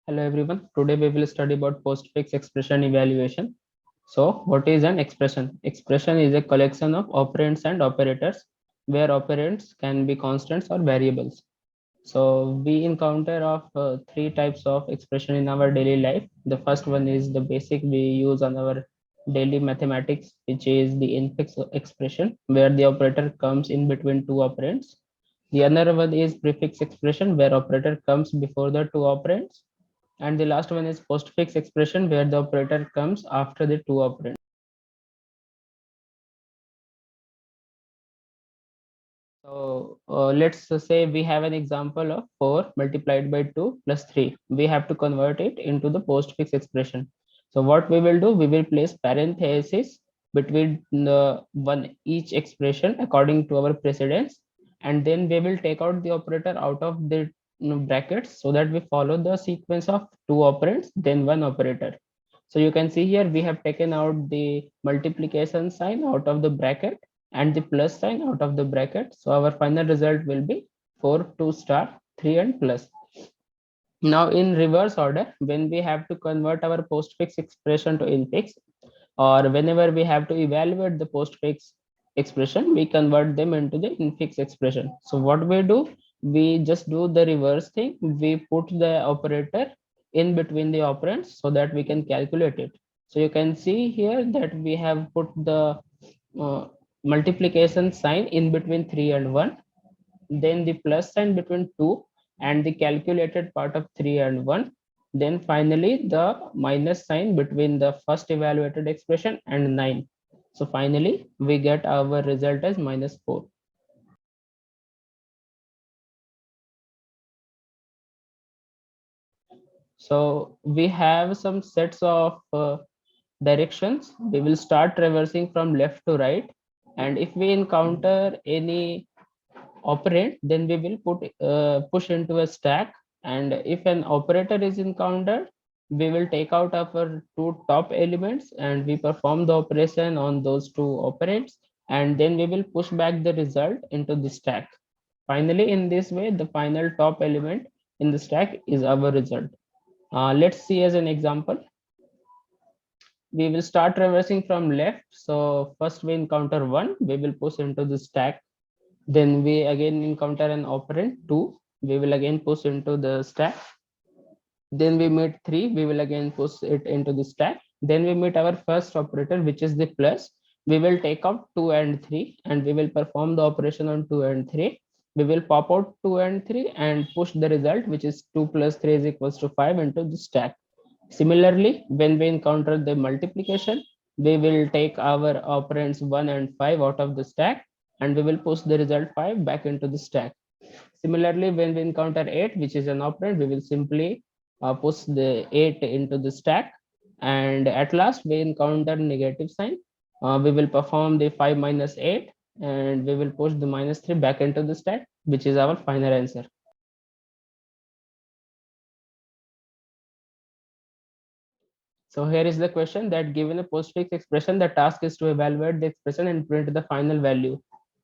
Hello everyone. Today we will study about postfix expression evaluation. So, what is an expression? Expression is a collection of operands and operators where operands can be constants or variables. So, we encounter of three types of expression in our daily life. The first one is the basic we use on our daily mathematics, which is the infix expression where the operator comes in between two operands. The other one is prefix expression where operator comes before the two operands, and the last one is postfix expression where the operator comes after the two operands. So let's say we have an example of 4 multiplied by 2 plus 3. We have to convert it into the postfix expression. So what we will do, we will place parenthesis between the one each expression according to our precedence, and then we will take out the operator out of the brackets so that we follow the sequence of two operands, then one operator. So you can see here we have taken out the multiplication sign out of the bracket and the plus sign out of the bracket. So our final result will be 4, 2 star, 3 and plus. Now in reverse order, when we have to convert our postfix expression to infix, or whenever we have to evaluate the postfix expression, we convert them into the infix expression. So what we do, we just do the reverse thing. We put the operator in between the operands so that we can calculate it. So you can see here that we have put the uh, multiplication sign in between 3 and 1, then the plus sign between 2 and the calculated part of 3 and 1, then finally the minus sign between the first evaluated expression and 9. So finally we get our result as minus 4. So we have some sets of directions. We will start traversing from left to right, and if we encounter any operand, then we will push into a stack, and if an operator is encountered, we will take out our two top elements and we perform the operation on those two operands, and then we will push back the result into the stack. Finally, in this way, the final top element in the stack is our result. Let's see as an example. We will start traversing from left. So first we encounter 1, we will push into the stack. Then we again encounter an operand 2, we will again push into the stack. Then we meet 3, we will again push it into the stack. Then we meet our first operator, which is the plus. We will take out 2 and 3 and we will perform the operation on 2 and 3. We will pop out 2 and 3 and push the result, which is 2 plus 3 is equals to 5, into the stack. Similarly, when we encounter the multiplication, we will take our operands 1 and 5 out of the stack and we will push the result 5 back into the stack. Similarly, when we encounter 8, which is an operand, we will simply push the 8 into the stack. And at last, we encounter negative sign. We will perform the 5 minus 8 and we will push the minus 3 back into the stack, which is our final answer. So here is the question that given a postfix expression, the task is to evaluate the expression and print the final value.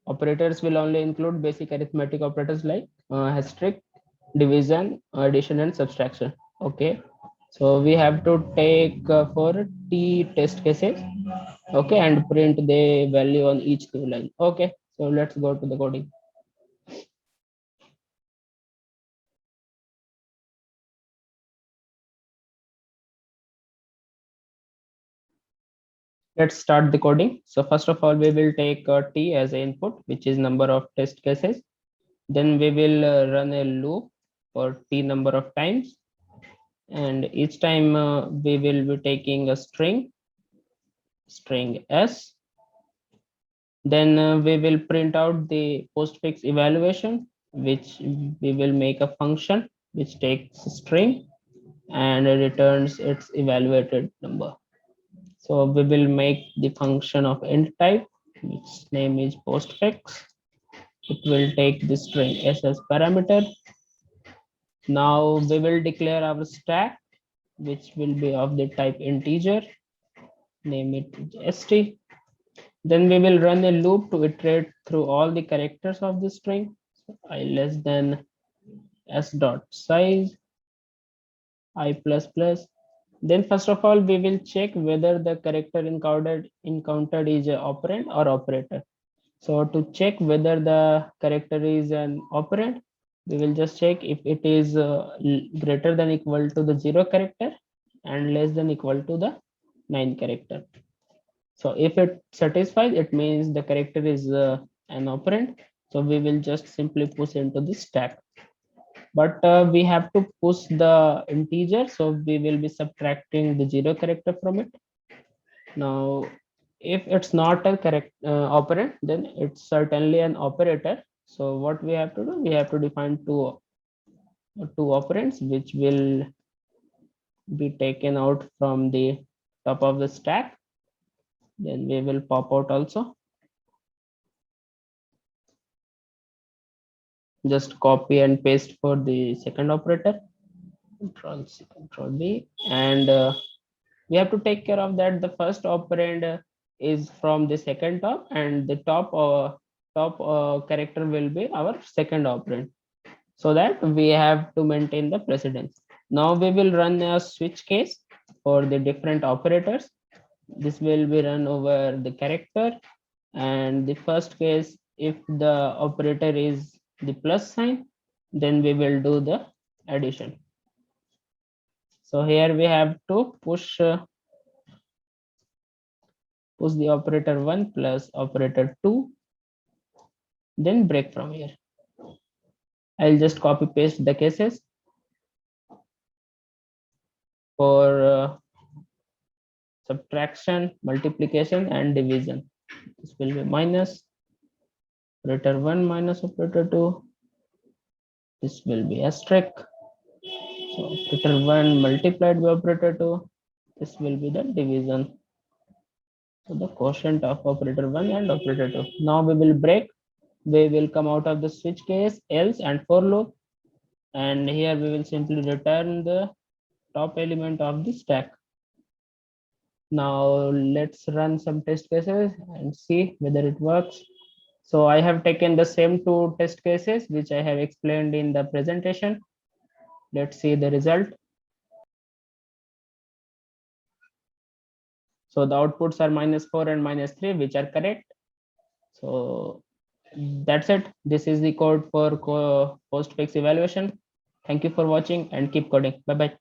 Operators will only include basic arithmetic operators like asterisk, division, addition, and subtraction. Okay. So we have to take for t test cases. Okay, and print the value on each two line. Okay. So let's go to the coding. Let's start the coding. So first of all, we will take t as an input, which is number of test cases. Then we will run a loop for t number of times, and each time we will be taking a string s. Then we will print out the postfix evaluation, which we will make a function which takes a string and returns its evaluated number. So we will make the function of int type, which name is postfix. It will take the string s as parameter. Now we will declare our stack, which will be of the type integer, name it st. Then we will run a loop to iterate through all the characters of the string. So I less than s dot size, I plus plus. Then first of all, we will check whether the character encountered is a operand or operator. So to check whether the character is an operand, we will just check if it is greater than equal to the 0 character and less than equal to the 9 character. So if it satisfies, it means the character is an operand. So we will just simply push into the stack. But we have to push the integer, so we will be subtracting the 0 character from it. Now, if it's not a correct operand, then it's certainly an operator. So what we have to do, we have to define two operands which will be taken out from the top of the stack. Then we will pop out also. Just copy and paste for the second operator. Control C, Control V, and we have to take care of that. The first operand is from the second top, and the top character will be our second operand, so that we have to maintain the precedence. Now we will run a switch case for the different operators. This will be run over the character, and the first case, if the operator is the plus sign, then we will do the addition. So here we have to push the operator 1 plus operator 2, then break from here. I'll just copy paste the cases for subtraction, multiplication, and division. This will be minus operator 1 minus operator 2. This will be asterisk. So operator 1 multiplied by operator 2. This will be the division. So the quotient of operator 1 and operator 2. Now we will break. We will come out of the switch case, else, and for loop. And here we will simply return the top element of the stack. Now let's run some test cases and see whether it works. So I have taken the same two test cases which I have explained in the presentation. Let's see the result. So the outputs are -4 and -3, which are correct. So that's it. This is the code for postfix evaluation. Thank you for watching and keep coding. Bye bye.